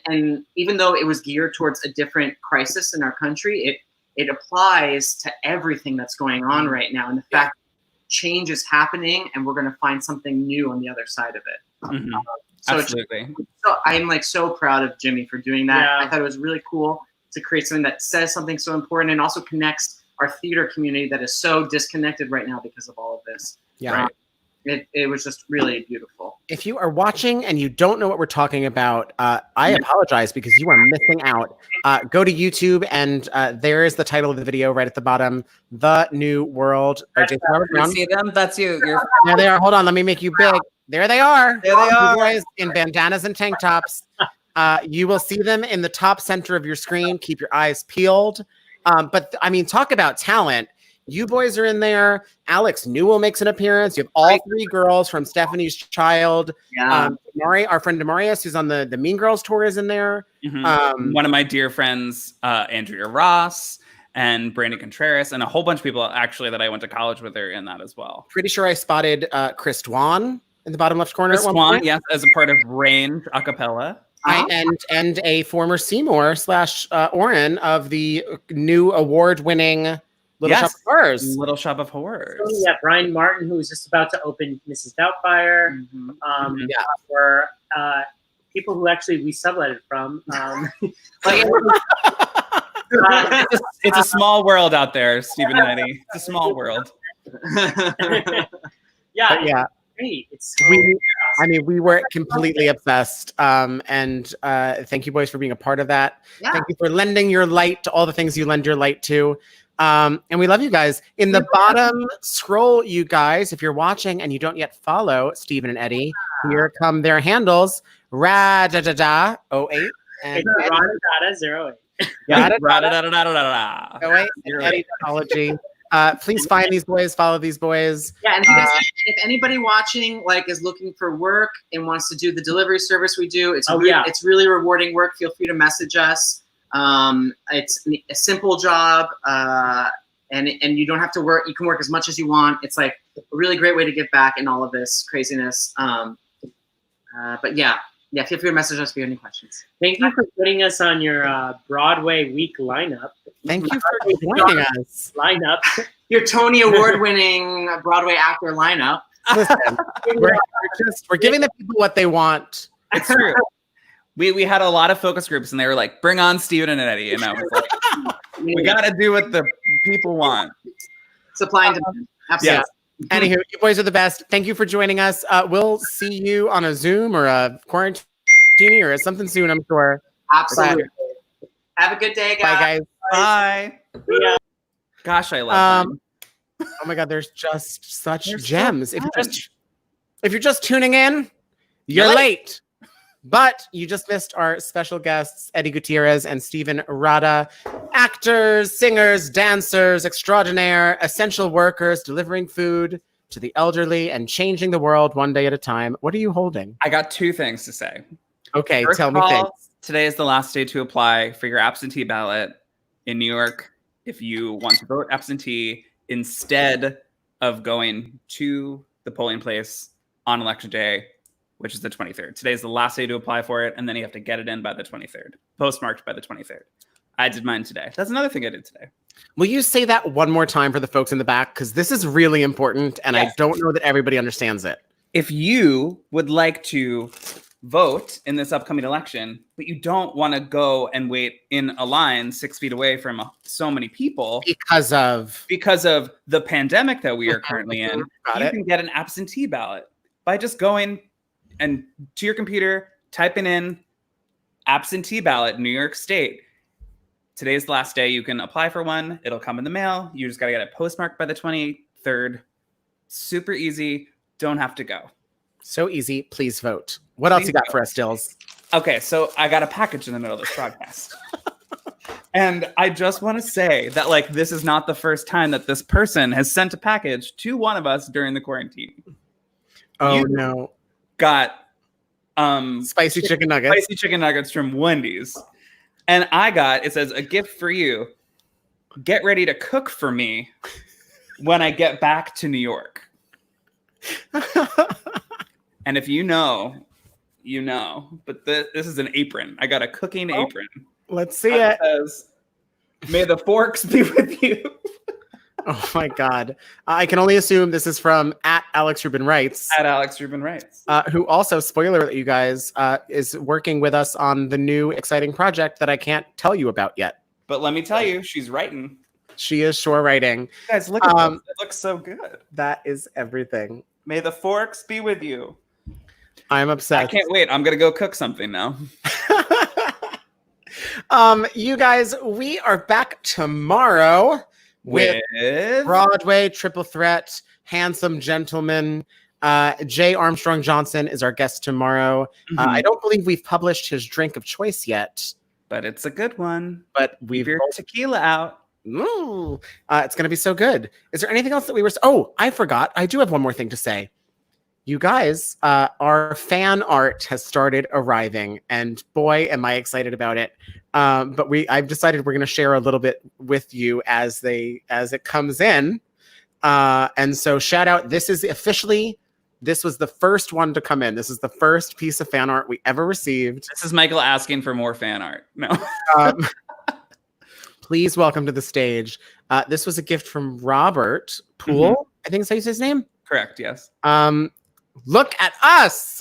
And even though it was geared towards a different crisis in our country, it applies to everything that's going on right now. And the fact change is happening and we're going to find something new on the other side of it. So Absolutely. So I'm like so proud of Jimmy for doing that. I thought it was really cool to create something that says something so important and also connects our theater community that is so disconnected right now because of all of this. Yeah. It was just really beautiful. If you are watching and you don't know what we're talking about, I apologize because you are missing out. Go to YouTube and there is the title of the video right at the bottom, The New World. You see them? That's you. There they are. Hold on. Let me make you big. There they are. There they are. Boys in bandanas and tank tops. You will see them in the top center of your screen. Keep your eyes peeled. But I mean, talk about talent. You boys are in there. Alex Newell makes an appearance. You have all three girls from Stephanie's Child. Our friend Demarius, who's on the Mean Girls tour, is in there. One of my dear friends, Andrea Ross, and Brandon Contreras, and a whole bunch of people actually that I went to college with are in that as well. Pretty sure I spotted Chris Dwan in the bottom left corner. Chris Dwan, yes, as a part of Range a cappella. And a former Seymour / Oren of the new award-winning Little Shop of Horrors. Little Shop of Horrors. Yeah, Brian Martin, who was just about to open Mrs. Doubtfire. For people who actually we subletted from. It's a small world out there, Stephen and Eddie. It's a small world. Yeah. Great. It's we were completely obsessed. And thank you boys for being a part of that. Yeah. Thank you for lending your light to all the things you lend your light to. And we love you guys. In the bottom scroll, you guys, if you're watching and you don't yet follow Stephen and Eddie, here come their handles. Rada08 and Rada08. Rada08. Eddie Apology. Please find these boys, follow these boys. Yeah, and if anybody watching is looking for work and wants to do the delivery service we do, it's really rewarding work. Feel free to message us. It's a simple job, and you don't have to work. You can work as much as you want. It's like a really great way to give back in all of this craziness. But feel free to message us if you have any questions. Thank you for putting us on your Broadway week lineup. Thank you for joining us. Your Tony Award-winning Broadway actor lineup. Listen, we're giving the people what they want. It's true. We had a lot of focus groups, and they were like, "Bring on Stephen and Eddie," and I was like, "We got to do what the people want." Supply and demand. Absolutely. Yes. Anywho, you boys are the best. Thank you for joining us. We'll see you on a Zoom or a Quarantini or something soon, I'm sure. Absolutely. Have a good day, guys. Bye, guys. Bye. Yeah. Gosh, I love them. Oh my God, there's just such gems. If you're just tuning in, you're late. But you just missed our special guests, Eddie Gutierrez and Stephen Rada, actors, singers, dancers, extraordinaire, essential workers, delivering food to the elderly and changing the world one day at a time. What are you holding? I got two things to say. Okay, First tell me of all, things. Today is the last day to apply for your absentee ballot in New York. If you want to vote absentee instead of going to the polling place on election day, which is the 23rd. Today is the last day to apply for it, and then you have to get it in by the 23rd, postmarked by the 23rd. I did mine today. That's another thing I did today. Will you say that one more time for the folks in the back? Because this is really important, and I don't know that everybody understands it. If you would like to vote in this upcoming election, but you don't want to go and wait in a line 6 feet away from so many people because of the pandemic that we are currently in. You can get an absentee ballot by just going and to your computer, typing in absentee ballot, New York State. Today's the last day you can apply for one. It'll come in the mail. You just got to get it postmarked by the 23rd. Super easy. Don't have to go. So easy. Please vote. What else you got for us, Dills? Okay, so I got a package in the middle of this broadcast. And I just want to say that, like, this is not the first time that this person has sent a package to one of us during the quarantine. Oh, no. Got spicy chicken nuggets. Spicy chicken nuggets from Wendy's. And I got, it says, a gift for you. Get ready to cook for me when I get back to New York. And if you know, you know. But this is an apron. I got a cooking apron. Let's see it. Says, may the forks be with you. Oh my God. I can only assume this is from @AlexRubinWrites. @AlexRubinWrites. Who also, spoiler alert, you guys, is working with us on the new exciting project that I can't tell you about yet. But let me tell you, she's writing. She is sure writing. You guys, look at this. It looks so good. That is everything. May the forks be with you. I'm obsessed. I can't wait. I'm going to go cook something now. You guys, we are back tomorrow with Broadway Triple Threat, Handsome Gentleman. Jay Armstrong Johnson is our guest tomorrow. Mm-hmm. I don't believe we've published his drink of choice yet. But it's a good one. But we've your tequila out. Ooh, it's going to be so good. Is there anything else that we were... Oh, I forgot. I do have one more thing to say. You guys, our fan art has started arriving, and boy, am I excited about it. But I've decided we're going to share a little bit with you as it comes in. And so shout out. This was the first one to come in. This is the first piece of fan art we ever received. This is Michael asking for more fan art. No. Please welcome to the stage. This was a gift from Robert Poole. Mm-hmm. I think that's his name. Correct. Yes. Look at us.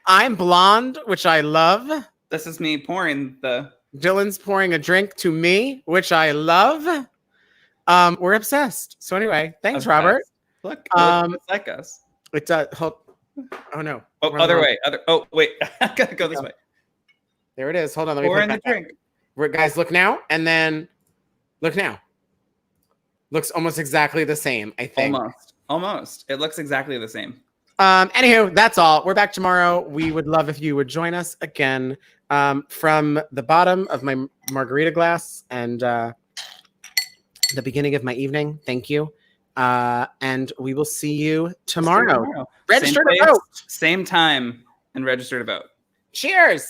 I'm blonde, which I love. This is me pouring Dylan's pouring a drink to me, which I love. We're obsessed. So anyway, thanks, Robert. Look, it's like us. It's oh no. Oh, other way. Oh, wait. I gotta go this way. There it is. Hold on. Let me pour in the drink. Guys, look now, and then look now. Looks almost exactly the same, I think. Almost. It looks exactly the same. Anywho, that's all. We're back tomorrow. We would love if you would join us again from the bottom of my margarita glass and the beginning of my evening. Thank you. And we will see you tomorrow. Register to vote. Same time and register to vote. Cheers.